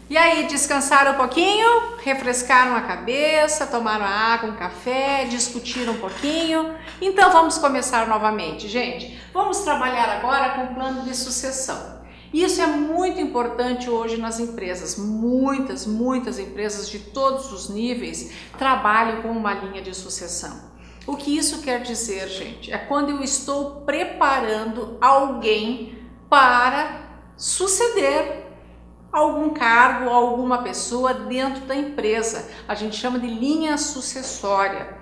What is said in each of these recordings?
E aí, descansaram um pouquinho? Refrescaram a cabeça, tomaram água, um café, discutiram um pouquinho? Então vamos começar novamente, gente. Vamos trabalhar agora com o plano de sucessão. Isso é muito importante hoje nas empresas. Muitas empresas de todos os níveis trabalham com uma linha de sucessão. O que isso quer dizer, gente? É quando eu estou preparando alguém para suceder algum cargo, alguma pessoa dentro da empresa. A gente chama de linha sucessória.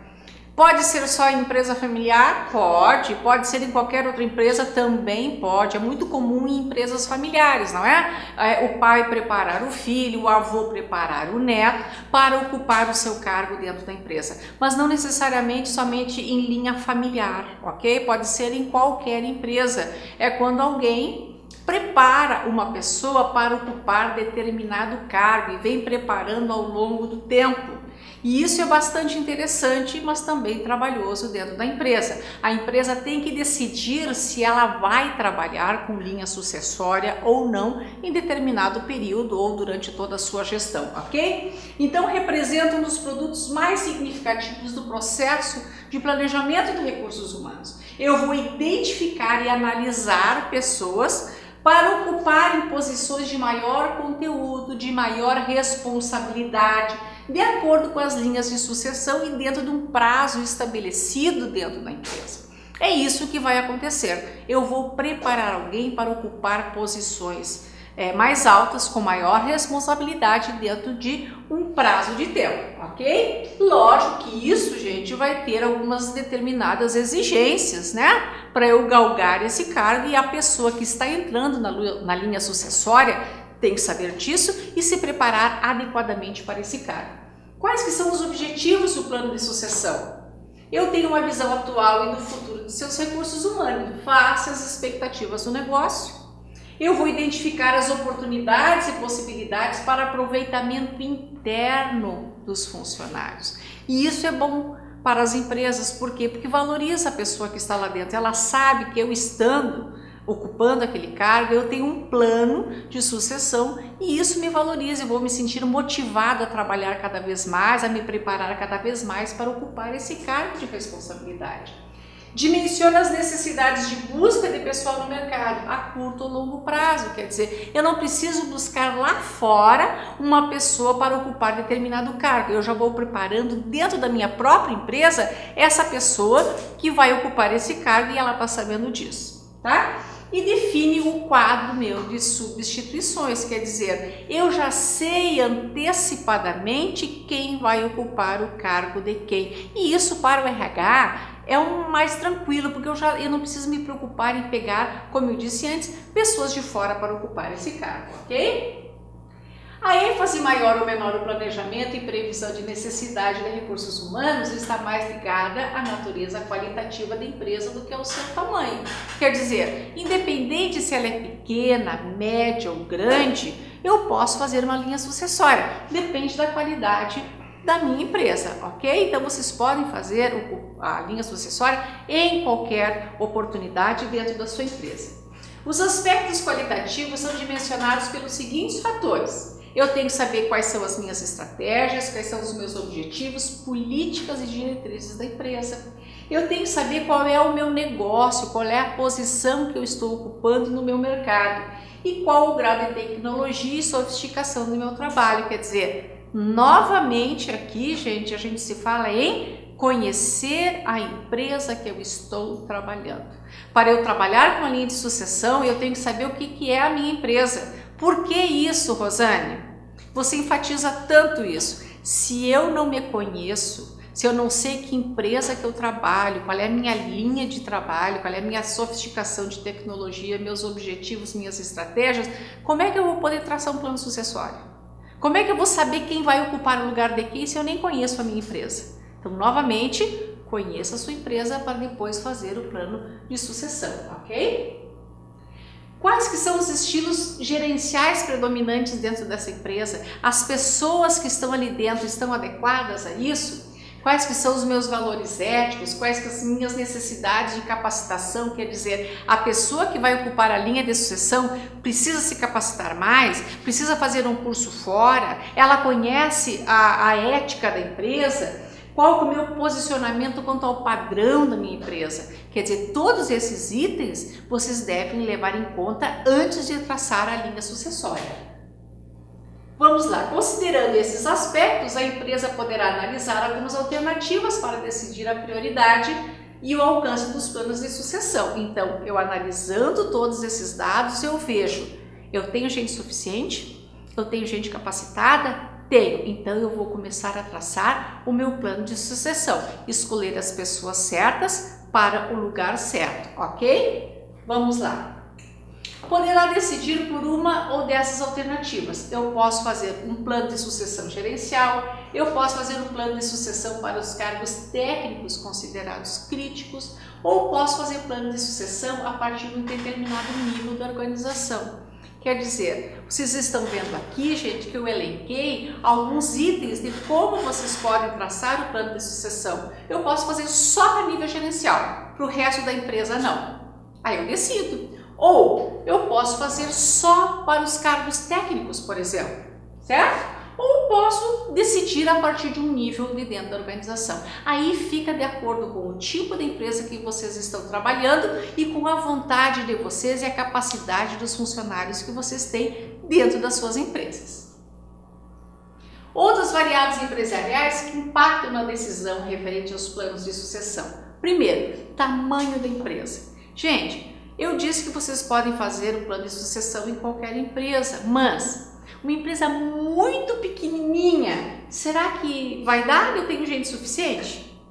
Pode ser só em empresa familiar? Pode ser em qualquer outra empresa? Também pode. É muito comum em empresas familiares, não é? O pai preparar o filho, o avô preparar o neto para ocupar o seu cargo dentro da empresa. Mas não necessariamente somente em linha familiar, ok? Pode ser em qualquer empresa. É quando alguém prepara uma pessoa para ocupar determinado cargo e vem preparando ao longo do tempo. E isso é bastante interessante, mas também trabalhoso dentro da empresa. A empresa tem que decidir se ela vai trabalhar com linha sucessória ou não em determinado período ou durante toda a sua gestão, ok? Então representa um dos produtos mais significativos do processo de planejamento de recursos humanos. Eu vou identificar e analisar pessoas para ocupar posições de maior conteúdo, de maior responsabilidade, de acordo com as linhas de sucessão e dentro de um prazo estabelecido dentro da empresa. É isso que vai acontecer. Eu vou preparar alguém para ocupar posições mais altas, com maior responsabilidade dentro de um prazo de tempo, ok? Lógico que isso, gente, vai ter algumas determinadas exigências, né? Para eu galgar esse cargo, e a pessoa que está entrando na linha sucessória tem que saber disso e se preparar adequadamente para esse cargo. Quais que são os objetivos do plano de sucessão? Eu tenho uma visão atual e do futuro de seus recursos humanos, face às expectativas do negócio. Eu vou identificar as oportunidades e possibilidades para aproveitamento interno dos funcionários. E isso é bom para as empresas, por quê? Porque valoriza a pessoa que está lá dentro. Ela sabe que eu ocupando aquele cargo, eu tenho um plano de sucessão e isso me valoriza. Eu vou me sentir motivado a trabalhar cada vez mais, a me preparar cada vez mais para ocupar esse cargo de responsabilidade. Dimensiona as necessidades de busca de pessoal no mercado a curto ou longo prazo, quer dizer, eu não preciso buscar lá fora uma pessoa para ocupar determinado cargo, eu já vou preparando dentro da minha própria empresa essa pessoa que vai ocupar esse cargo e ela está sabendo disso, tá? E define o quadro meu de substituições, quer dizer, eu já sei antecipadamente quem vai ocupar o cargo de quem, e isso para o RH é mais tranquilo, porque eu não preciso me preocupar em pegar, como eu disse antes, pessoas de fora para ocupar esse cargo, ok? A ênfase maior ou menor no planejamento e previsão de necessidade de recursos humanos está mais ligada à natureza qualitativa da empresa do que ao seu tamanho. Quer dizer, independente se ela é pequena, média ou grande, eu posso fazer uma linha sucessória, depende da qualidade da minha empresa, ok? Então vocês podem fazer a linha sucessória em qualquer oportunidade dentro da sua empresa. Os aspectos qualitativos são dimensionados pelos seguintes fatores. Eu tenho que saber quais são as minhas estratégias, quais são os meus objetivos, políticas e diretrizes da empresa. Eu tenho que saber qual é o meu negócio, qual é a posição que eu estou ocupando no meu mercado e qual o grau de tecnologia e sofisticação do meu trabalho. Quer dizer, novamente aqui, gente, a gente se fala em conhecer a empresa que eu estou trabalhando. Para eu trabalhar com a linha de sucessão, eu tenho que saber o que é a minha empresa. Por que isso, Rosane? Você enfatiza tanto isso. Se eu não me conheço, se eu não sei que empresa que eu trabalho, qual é a minha linha de trabalho, qual é a minha sofisticação de tecnologia, meus objetivos, minhas estratégias, como é que eu vou poder traçar um plano sucessório? Como é que eu vou saber quem vai ocupar o lugar de quem se eu nem conheço a minha empresa? Então, novamente, conheça a sua empresa para depois fazer o plano de sucessão, ok? Quais que são os estilos gerenciais predominantes dentro dessa empresa? As pessoas que estão ali dentro estão adequadas a isso? quais que são os meus valores éticos, quais que são as minhas necessidades de capacitação, quer dizer, a pessoa que vai ocupar a linha de sucessão precisa se capacitar mais, precisa fazer um curso fora, ela conhece a ética da empresa, qual é o meu posicionamento quanto ao padrão da minha empresa. Quer dizer, todos esses itens vocês devem levar em conta antes de traçar a linha sucessória. Vamos lá, considerando esses aspectos, a empresa poderá analisar algumas alternativas para decidir a prioridade e o alcance dos planos de sucessão. Então, eu analisando todos esses dados, eu vejo, eu tenho gente suficiente? Eu tenho gente capacitada? Tenho, então eu vou começar a traçar o meu plano de sucessão, escolher as pessoas certas para o lugar certo, ok? Vamos lá. Poderá decidir por uma ou dessas alternativas. Eu posso fazer um plano de sucessão gerencial, eu posso fazer um plano de sucessão para os cargos técnicos considerados críticos, ou posso fazer plano de sucessão a partir de um determinado nível da organização. Quer dizer, vocês estão vendo aqui, gente, que eu elenquei alguns itens de como vocês podem traçar o plano de sucessão. Eu posso fazer só para nível gerencial, para o resto da empresa não. Aí eu decido. Ou eu posso fazer só para os cargos técnicos, por exemplo, certo? Ou posso decidir a partir de um nível de dentro da organização. Aí fica de acordo com o tipo de empresa que vocês estão trabalhando e com a vontade de vocês e a capacidade dos funcionários que vocês têm dentro das suas empresas. Outras variáveis empresariais que impactam na decisão referente aos planos de sucessão. Primeiro, tamanho da empresa. Gente, eu disse que vocês podem fazer o plano de sucessão em qualquer empresa, mas uma empresa muito pequenininha, será que vai dar? Eu tenho gente suficiente?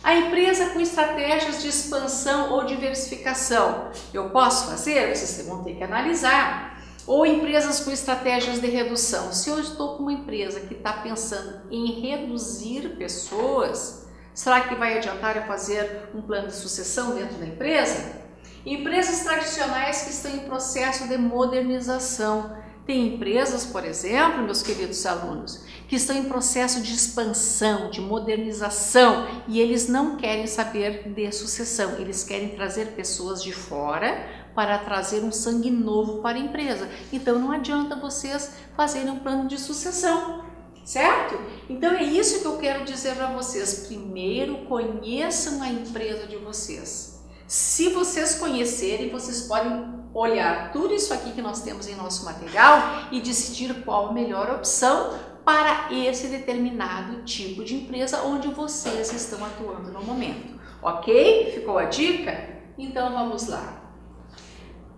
A empresa com estratégias de expansão ou diversificação, eu posso fazer? Vocês vão ter que analisar. Ou empresas com estratégias de redução. Se eu estou com uma empresa que está pensando em reduzir pessoas, será que vai adiantar eu fazer um plano de sucessão dentro da empresa? Empresas tradicionais que estão em processo de modernização. Tem empresas, por exemplo, meus queridos alunos, que estão em processo de expansão, de modernização, e eles não querem saber de sucessão, eles querem trazer pessoas de fora para trazer um sangue novo para a empresa. Então não adianta vocês fazerem um plano de sucessão, certo? Então é isso que eu quero dizer para vocês. Primeiro, conheçam a empresa de vocês. Se vocês conhecerem, vocês podem olhar tudo isso aqui que nós temos em nosso material e decidir qual a melhor opção para esse determinado tipo de empresa onde vocês estão atuando no momento. Ok? Ficou a dica? Então vamos lá.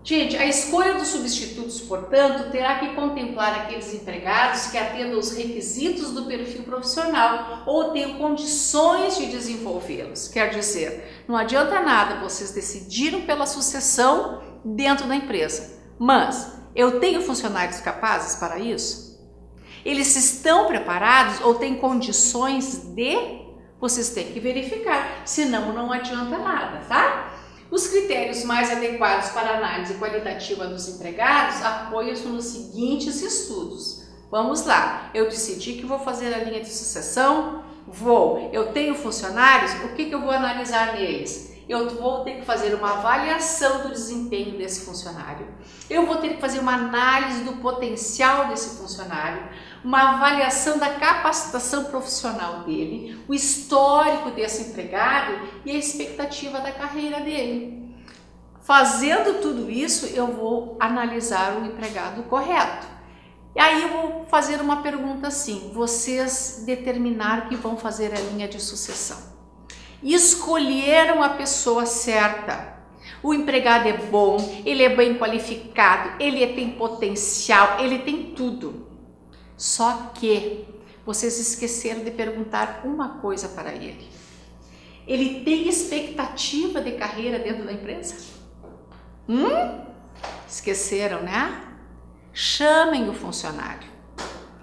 Gente, a escolha dos substitutos, portanto, terá que contemplar aqueles empregados que atendam os requisitos do perfil profissional ou tenham condições de desenvolvê-los. Quer dizer, não adianta nada vocês decidirem pela sucessão dentro da empresa, mas eu tenho funcionários capazes para isso? Eles estão preparados ou têm condições de? Vocês têm que verificar, senão não adianta nada, tá? Os critérios mais adequados para a análise qualitativa dos empregados apoiam-se nos seguintes estudos. Vamos lá, eu decidi que vou fazer a linha de sucessão, eu tenho funcionários, o que eu vou analisar neles? Eu vou ter que fazer uma avaliação do desempenho desse funcionário, eu vou ter que fazer uma análise do potencial desse funcionário, uma avaliação da capacitação profissional dele, o histórico desse empregado e a expectativa da carreira dele. Fazendo tudo isso, eu vou analisar o empregado correto. E aí eu vou fazer uma pergunta assim, vocês determinaram que vão fazer a linha de sucessão. Escolheram a pessoa certa. O empregado é bom, ele é bem qualificado, ele tem potencial, ele tem tudo. Só que vocês esqueceram de perguntar uma coisa para ele. Ele tem expectativa de carreira dentro da empresa? Esqueceram, né? Chamem o funcionário.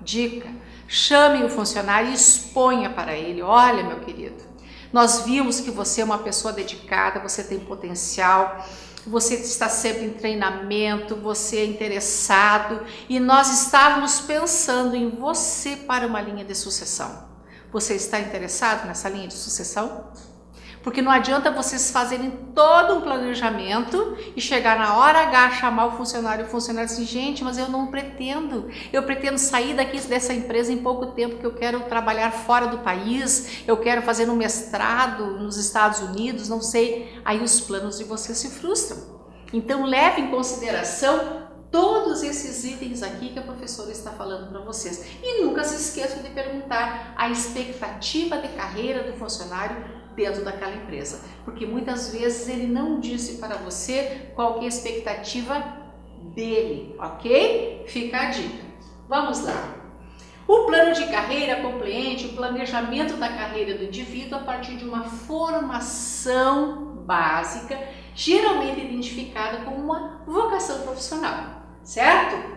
Dica, chamem o funcionário e exponha para ele. Olha, meu querido, nós vimos que você é uma pessoa dedicada, você tem potencial, você está sempre em treinamento, você é interessado e nós estávamos pensando em você para uma linha de sucessão. Você está interessado nessa linha de sucessão? Porque não adianta vocês fazerem todo um planejamento e chegar na hora H, chamar o funcionário assim, gente, mas eu não pretendo. Eu pretendo sair daqui dessa empresa em pouco tempo, que eu quero trabalhar fora do país, eu quero fazer um mestrado nos Estados Unidos, não sei. Aí os planos de vocês se frustram. Então leve em consideração todos esses itens aqui que a professora está falando para vocês. E nunca se esqueçam de perguntar a expectativa de carreira do funcionário dentro daquela empresa, porque muitas vezes ele não disse para você qual que é a expectativa dele, ok? Fica a dica. Vamos lá. O plano de carreira compreende o planejamento da carreira do indivíduo a partir de uma formação básica, geralmente identificada como uma vocação profissional, certo?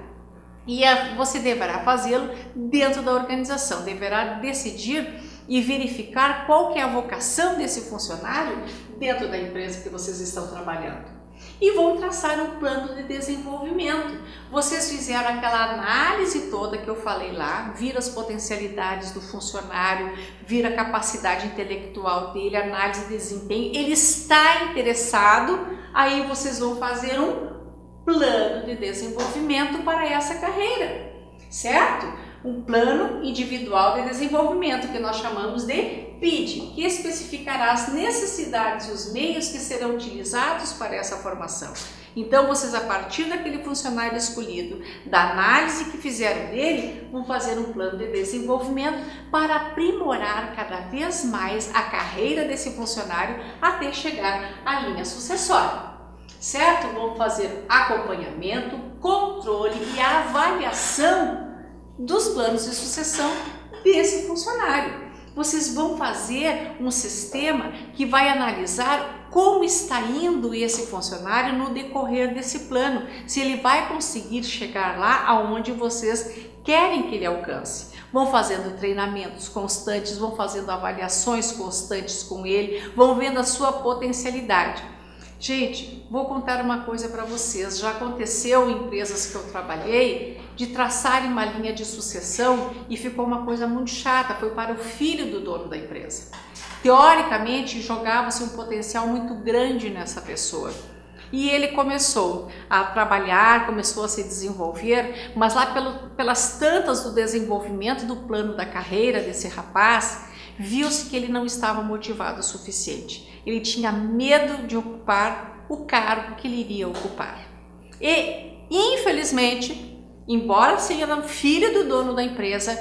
E você deverá fazê-lo dentro da organização, deverá decidir e verificar qual que é a vocação desse funcionário dentro da empresa que vocês estão trabalhando. E vão traçar um plano de desenvolvimento. Vocês fizeram aquela análise toda que eu falei lá, viram as potencialidades do funcionário, viram a capacidade intelectual dele, análise de desempenho, ele está interessado, aí vocês vão fazer um plano de desenvolvimento para essa carreira, certo? Um plano individual de desenvolvimento, que nós chamamos de PID, que especificará as necessidades e os meios que serão utilizados para essa formação. Então, vocês, a partir daquele funcionário escolhido, da análise que fizeram dele, vão fazer um plano de desenvolvimento para aprimorar cada vez mais a carreira desse funcionário até chegar à linha sucessória. Certo? Vão fazer acompanhamento, controle e avaliação dos planos de sucessão desse funcionário. Vocês vão fazer um sistema que vai analisar como está indo esse funcionário no decorrer desse plano, se ele vai conseguir chegar lá aonde vocês querem que ele alcance. Vão fazendo treinamentos constantes, vão fazendo avaliações constantes com ele, vão vendo a sua potencialidade. Gente, vou contar uma coisa para vocês. Já aconteceu em empresas que eu trabalhei de traçarem uma linha de sucessão e ficou uma coisa muito chata, foi para o filho do dono da empresa. Teoricamente, jogava-se um potencial muito grande nessa pessoa. E ele começou a trabalhar, começou a se desenvolver, mas lá pelas tantas do desenvolvimento do plano da carreira desse rapaz, viu-se que ele não estava motivado o suficiente. Ele tinha medo de ocupar o cargo que ele iria ocupar. E, infelizmente, embora seja filho do dono da empresa,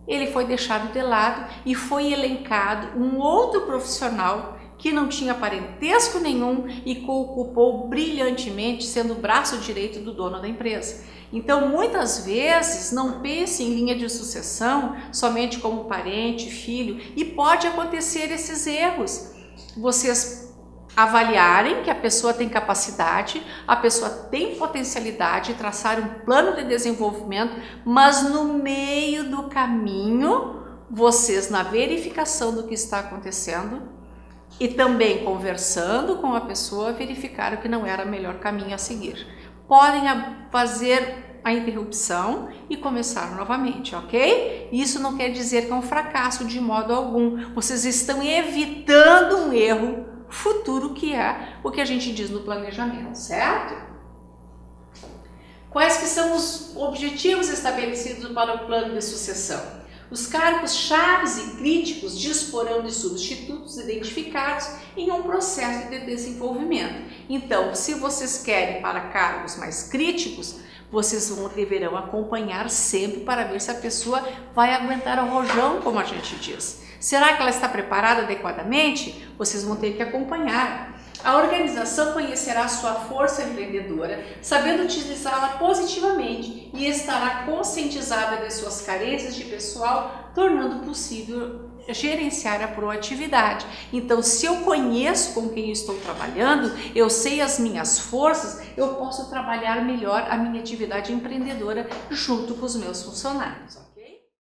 ele foi deixado de lado e foi elencado um outro profissional que não tinha parentesco nenhum e que ocupou brilhantemente, sendo o braço direito do dono da empresa. Então, muitas vezes, não pense em linha de sucessão somente como parente, filho, e pode acontecer esses erros. Vocês avaliarem que a pessoa tem capacidade, a pessoa tem potencialidade, traçar um plano de desenvolvimento, mas no meio do caminho, vocês, na verificação do que está acontecendo e também conversando com a pessoa, verificaram que não era o melhor caminho a seguir. Podem fazer a interrupção e começar novamente, ok? Isso não quer dizer que é um fracasso de modo algum. Vocês estão evitando um erro futuro, que é o que a gente diz no planejamento, certo? Quais que são os objetivos estabelecidos para o plano de sucessão? Os cargos chaves e críticos disporão de substitutos identificados em um processo de desenvolvimento. Então, se vocês querem para cargos mais críticos, vocês deverão acompanhar sempre para ver se a pessoa vai aguentar o rojão, como a gente diz. Será que ela está preparada adequadamente? Vocês vão ter que acompanhar. A organização conhecerá a sua força empreendedora, sabendo utilizá-la positivamente, e estará conscientizada de suas carências de pessoal, tornando possível gerenciar a proatividade. Então, se eu conheço com quem eu estou trabalhando, eu sei as minhas forças, eu posso trabalhar melhor a minha atividade empreendedora junto com os meus funcionários.